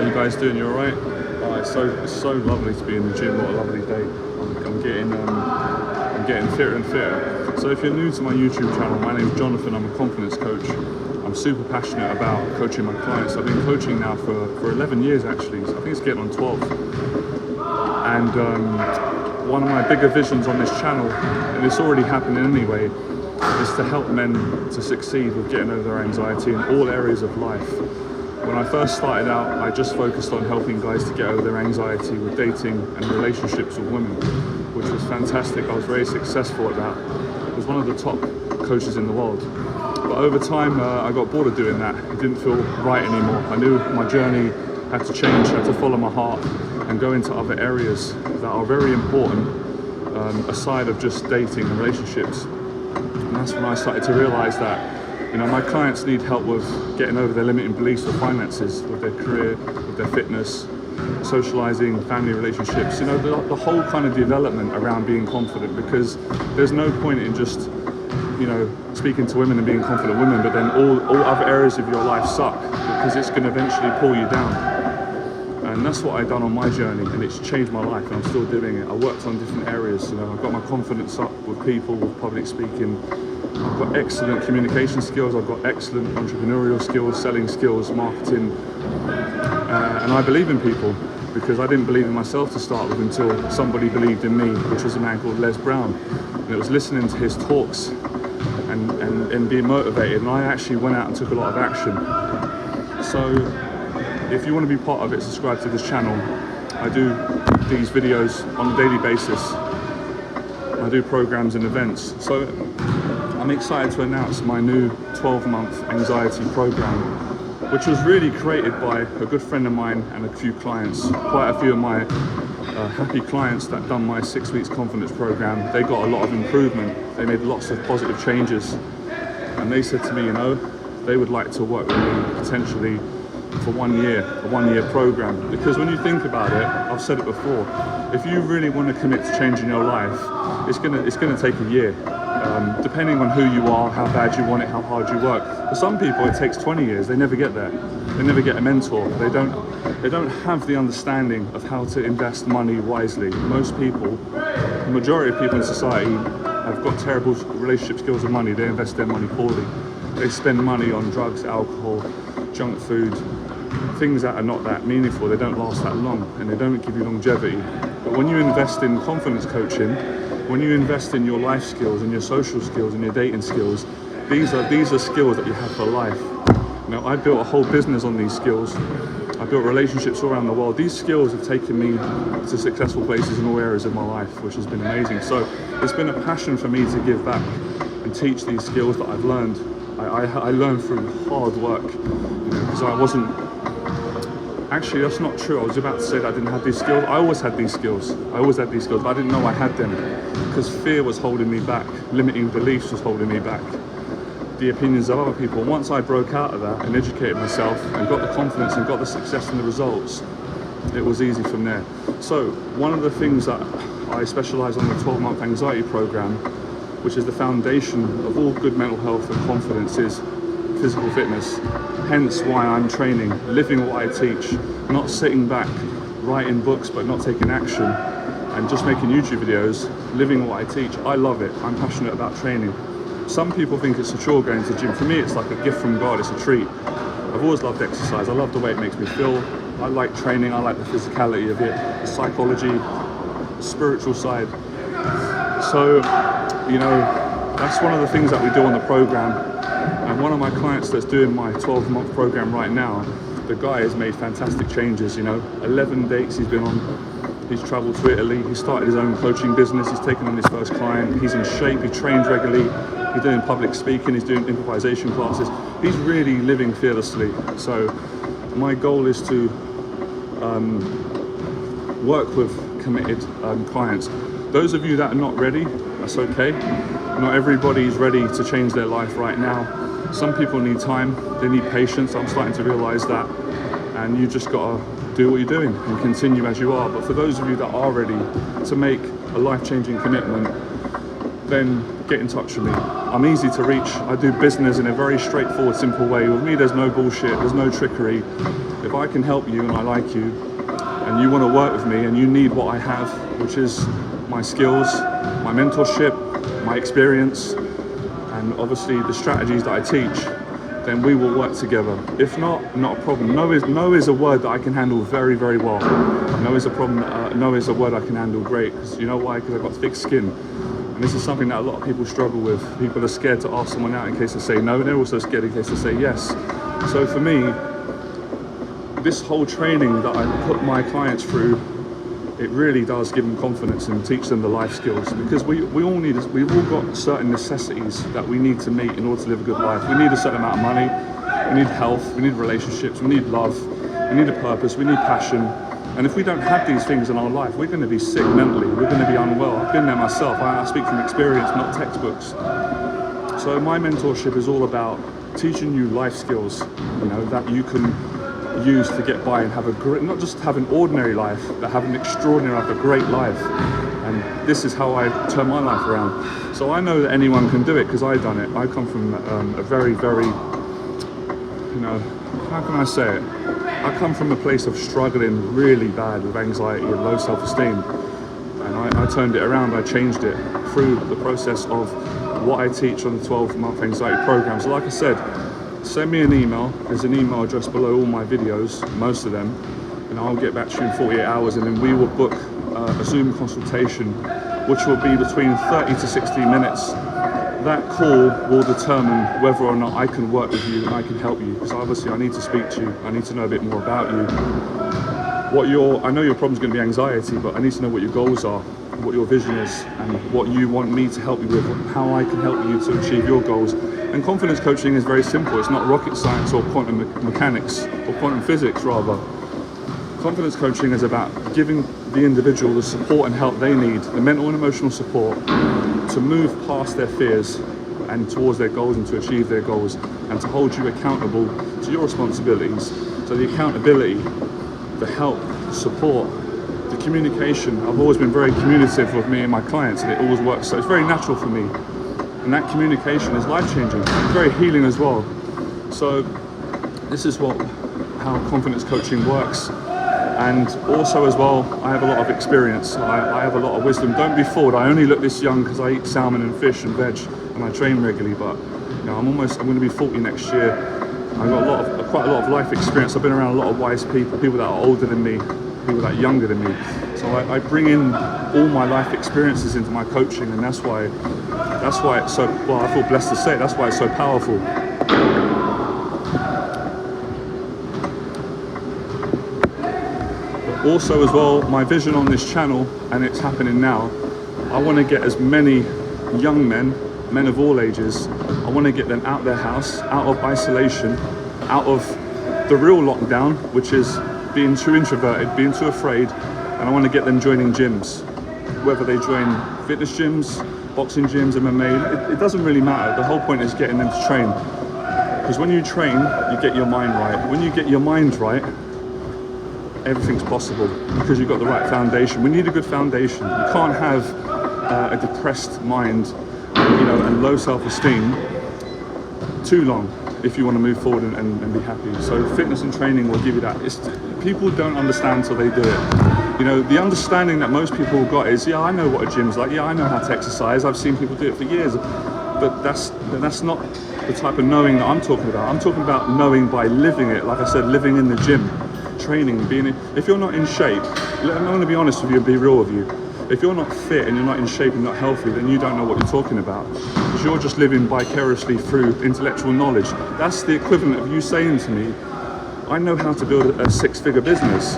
How you guys doing? You alright? It's so lovely to be in the gym. What a lovely day. I'm getting fitter and fitter. So if you're new to my YouTube channel, my name's Jonathan. I'm a confidence coach. I'm super passionate about coaching my clients. I've been coaching now for 11 years actually. So I think it's getting on 12. And one of my bigger visions on this channel, and it's already happening anyway, is to help men to succeed with getting over their anxiety in all areas of life. When I first started out, I just focused on helping guys to get over their anxiety with dating and relationships with women, which was fantastic. I was very successful at that. I was one of the top coaches in the world. But over time, I got bored of doing that. It didn't feel right anymore. I knew my journey had to change, I had to follow my heart and go into other areas that are very important, aside of just dating and relationships. And that's when I started to realize that, you know, my clients need help with getting over their limiting beliefs with finances, with their career, with their fitness, socializing, family relationships, you know, the whole kind of development around being confident, because there's no point in just, you know, speaking to women and being confident women, but then all other areas of your life suck, because it's going to eventually pull you down. And that's what I've done on my journey, and it's changed my life, and I'm still doing it. I worked on different areas, you know, I've got my confidence up with people, with public speaking. I've got excellent communication skills, I've got excellent entrepreneurial skills, selling skills, marketing, and I believe in people, because I didn't believe in myself to start with until somebody believed in me, which was a man called Les Brown. And it was listening to his talks and being motivated, and I actually went out and took a lot of action. So if you want to be part of it, subscribe to this channel. I do these videos on a daily basis. I do programs and events. So I'm excited to announce my new 12-month anxiety program, which was really created by a good friend of mine and a few clients. Quite a few of my happy clients that done my 6 weeks confidence program, they got a lot of improvement. They made lots of positive changes. And they said to me, you know, they would like to work with me potentially for 1 year, a 1 year program. Because when you think about it, I've said it before, if you really want to commit to changing your life, it's gonna take a year. Depending on who you are, how bad you want it, how hard you work. For some people it takes 20 years, they never get there. They never get a mentor. They don't have the understanding of how to invest money wisely. Most people, the majority of people in society have got terrible relationship skills with money. They invest their money poorly. They spend money on drugs, alcohol, junk food, things that are not that meaningful. They don't last that long and they don't give you longevity. But when you invest in confidence coaching, when you invest in your life skills and your social skills and your dating skills, these are skills that you have for life. Now, I built a whole business on these skills. I built relationships all around the world. These skills have taken me to successful places in all areas of my life, which has been amazing. So it's been a passion for me to give back and teach these skills that I've learned. I learned through hard work, you know, because I wasn't. Actually, that's not true. I was about to say that I didn't have these skills. I always had these skills. But I didn't know I had them because fear was holding me back. Limiting beliefs was holding me back. The opinions of other people. Once I broke out of that and educated myself and got the confidence and got the success and the results, it was easy from there. So one of the things that I specialize on the 12-month anxiety program, which is the foundation of all good mental health and confidence, is physical fitness. Hence why I'm training, living what I teach, not sitting back, writing books but not taking action, and just making YouTube videos, living what I teach. I love it. I'm passionate about training. Some people think it's a chore going to the gym. For me, it's like a gift from God. It's a treat. I've always loved exercise. I love the way it makes me feel. I like training. I like the physicality of it, the psychology, the spiritual side. So, you know, that's one of the things that we do on the program. And one of my clients that's doing my 12-month program right now, the guy has made fantastic changes, you know. 11 dates he's been on. He's traveled to Italy. He started his own coaching business. He's taken on his first client. He's in shape. He trains regularly. He's doing public speaking. He's doing improvisation classes. He's really living fearlessly. So my goal is to work with committed clients. Those of you that are not ready, that's okay. Not everybody is ready to change their life right now. Some people need time, they need patience. I'm starting to realize that. And you just gotta do what you're doing and continue as you are. But for those of you that are ready to make a life-changing commitment, then get in touch with me. I'm easy to reach. I do business in a very straightforward, simple way. With me, there's no bullshit, there's no trickery. If I can help you and I like you, and you want to work with me and you need what I have, which is my skills, my mentorship, my experience, and obviously the strategies that I teach, then we will work together. If not, not a problem. No is a word that I can handle very, very well. No is a problem. No is a word I can handle great. Because you know why? Because I've got thick skin. And this is something that a lot of people struggle with. People are scared to ask someone out in case they say no, and they're also scared in case they say yes. So for me, this whole training that I put my clients through, it really does give them confidence and teach them the life skills, because we've all got certain necessities that we need to meet in order to live a good life. We need a certain amount of money, we need health, we need relationships, we need love, we need a purpose, we need passion. And if we don't have these things in our life, we're going to be sick mentally, we're going to be unwell. I've been there myself, I speak from experience, not textbooks. So my mentorship is all about teaching you life skills, you know, that you can use to get by and have a great, not just have an ordinary life, but have an extraordinary life, a great life. And this is how I turn my life around. So I know that anyone can do it because I've done it. I come from a very, very, you know, how can I say it? I come from a place of struggling really bad with anxiety and low self-esteem. And I turned it around, I changed it through the process of what I teach on the 12-month anxiety program. So like I said, send me an email. There's an email address below all my videos, most of them, and I'll get back to you in 48 hours, and then we will book a Zoom consultation, which will be between 30 to 60 minutes. That call will determine whether or not I can work with you and I can help you, because obviously I need to speak to you. I need to know a bit more about you. I know your problem is going to be anxiety, but I need to know what your goals are, what your vision is, and what you want me to help you with, how I can help you to achieve your goals. And confidence coaching is very simple. It's not rocket science or quantum mechanics, or quantum physics rather. Confidence coaching is about giving the individual the support and help they need, the mental and emotional support, to move past their fears and towards their goals and to achieve their goals, and to hold you accountable to your responsibilities. So the accountability, the help, the support, the communication. I've always been very communicative with me and my clients, and it always works. So it's very natural for me. And that communication is life-changing, very healing as well. So this is how confidence coaching works. And also as well, I have a lot of experience. I have a lot of wisdom. Don't be fooled. I only look this young because I eat salmon and fish and veg, and I train regularly. But you know, I'm going to be 40 next year. I've got quite a lot of life experience. I've been around a lot of wise people that are older than me, people that are younger than me. So I bring in all my life experiences into my coaching, and that's why it's so, well, I feel blessed to say it, that's why it's so powerful. But also as well, my vision on this channel, and it's happening now, I want to get as many young men of all ages, I want to get them out their house, out of isolation, out of the real lockdown, which is being too introverted, being too afraid, and I want to get them joining gyms, whether they join fitness gyms, boxing gyms, MMA, it doesn't really matter. The whole point is getting them to train. Because when you train, you get your mind right. When you get your mind right, everything's possible, because you've got the right foundation. We need a good foundation. You can't have a depressed mind, and low self-esteem too long if you want to move forward and be happy. So fitness and training will give you that. People don't understand until they do it. The understanding that most people have got is, yeah, I know what a gym's like, yeah, I know how to exercise, I've seen people do it for years, but that's not the type of knowing that I'm talking about. I'm talking about knowing by living it, like I said, living in the gym, training, if you're not in shape, I'm going to be honest with you and be real with you, if you're not fit and you're not in shape and not healthy, then you don't know what you're talking about, because you're just living vicariously through intellectual knowledge. That's the equivalent of you saying to me, I know how to build a six-figure business,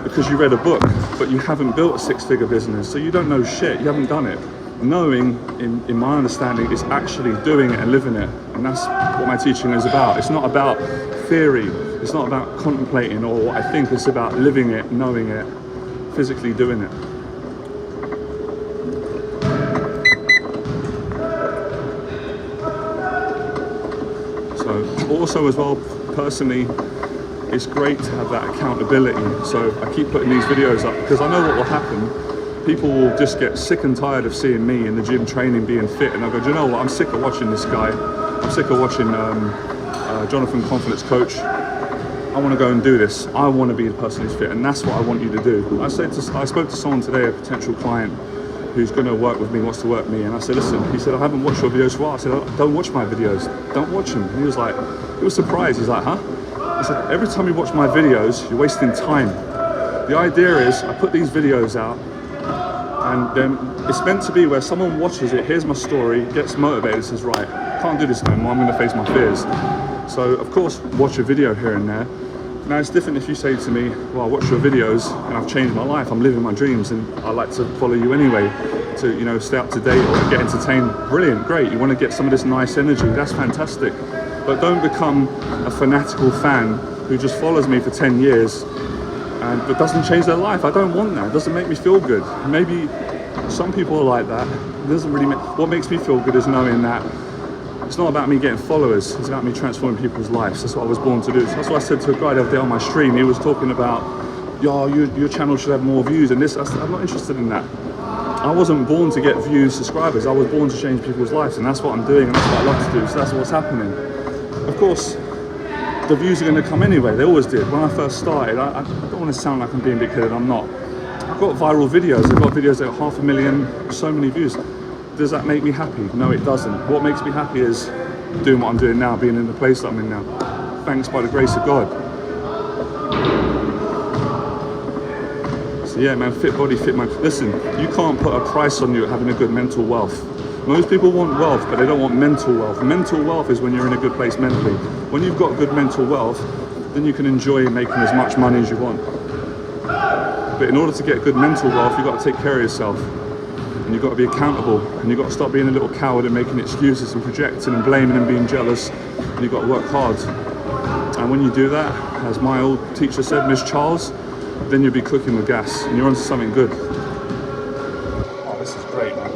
because you read a book, but you haven't built a six-figure business, so you don't know shit, you haven't done it. Knowing, in my understanding, is actually doing it and living it, and that's what my teaching is about. It's not about theory, it's not about contemplating or what I think, it's about living it, knowing it, physically doing it. So also as well, personally, it's great to have that accountability. So I keep putting these videos up because I know what will happen. people will just get sick and tired of seeing me in the gym training, being fit, and I go, do you know what, I'm sick of watching this guy. I'm sick of watching Jonathan Confidence Coach. I want to go and do this. I want to be the person who's fit, and that's what I want you to do. I spoke to someone today, a potential client who's going to work with me, wants to work with me, and I said, listen, he said, I haven't watched your videos for a while. I said, don't watch my videos, don't watch them. He was like, he was surprised. He's like, huh? I said, every time you watch my videos, you're wasting time. The idea is, I put these videos out, and then it's meant to be where someone watches it, hears my story, gets motivated, says, right, I can't do this no more, I'm going to face my fears. So, of course, watch a video here and there. Now, it's different if you say to me, well, I watch your videos and I've changed my life, I'm living my dreams, and I like to follow you anyway to, you know, stay up to date or get entertained. Brilliant, great. You want to get some of this nice energy, that's fantastic. But don't become a fanatical fan who just follows me for 10 years but doesn't change their life. I don't want that. It doesn't make me feel good. Maybe some people are like that. It doesn't really what makes me feel good is knowing that it's not about me getting followers, it's about me transforming people's lives. That's what I was born to do. So that's what I said to a guy the other day on my stream. He was talking about, your channel should have more views and this. I said, I'm not interested in that. I wasn't born to get views, subscribers. I was born to change people's lives, and that's what I'm doing, and that's what I love to do. So that's what's happening. Of course, the views are going to come anyway. They always did. When I first started, I don't want to sound like I'm being big-headed, I'm not. I've got viral videos. I've got videos that have 500,000, so many views. Does that make me happy? No, it doesn't. What makes me happy is doing what I'm doing now, being in the place that I'm in now. Thanks by the grace of God. So yeah, man, fit body, fit mind. Listen, you can't put a price on you having a good mental wealth. Most people want wealth, but they don't want mental wealth. Mental wealth is when you're in a good place mentally. When you've got good mental wealth, then you can enjoy making as much money as you want. But in order to get good mental wealth, you've got to take care of yourself. And you've got to be accountable. And you've got to stop being a little coward and making excuses and projecting and blaming and being jealous. And you've got to work hard. And when you do that, as my old teacher said, Miss Charles, then you'll be cooking with gas and you're onto something good. Oh, this is great, man.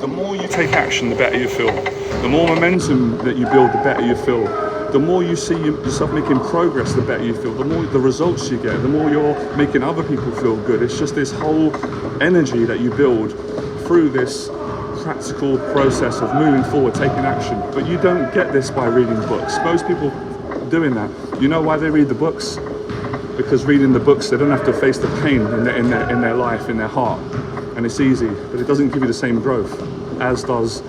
The more you take action, the better you feel. The more momentum that you build, the better you feel. The more you see yourself making progress, the better you feel. The more the results you get, the more you're making other people feel good. It's just this whole energy that you build through this practical process of moving forward, taking action. But you don't get this by reading books. Most people are doing that. You know why they read the books? Because reading the books, they don't have to face the pain in their life, in their heart. And it's easy, but it doesn't give you the same growth as does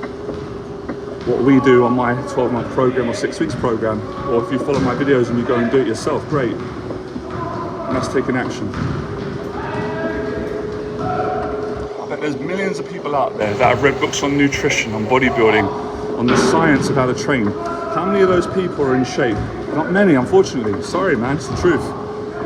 what we do on my 12-month program or 6 weeks program. Or if you follow my videos and you go and do it yourself, great. And that's taking action. I bet there's millions of people out there that have read books on nutrition, on bodybuilding, on the science of how to train. How many of those people are in shape? Not many, unfortunately. Sorry, man, it's the truth.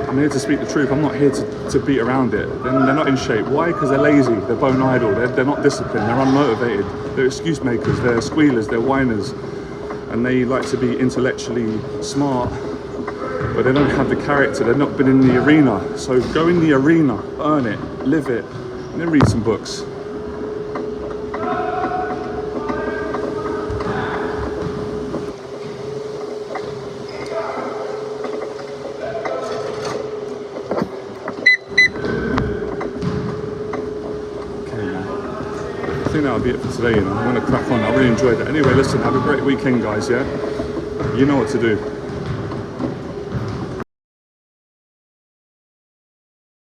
I'm here to speak the truth. I'm not here to beat around it. They're not in shape. Why? Because they're lazy, they're bone idle, they're not disciplined, they're unmotivated, they're excuse makers, they're squealers, they're whiners, and they like to be intellectually smart, but they don't have the character, they've not been in the arena. So go in the arena, earn it, live it, and then read some books. I think that'll be it for today, you know. I'm going to crack on. I really enjoyed it. Anyway, listen, have a great weekend, guys, yeah? You know what to do.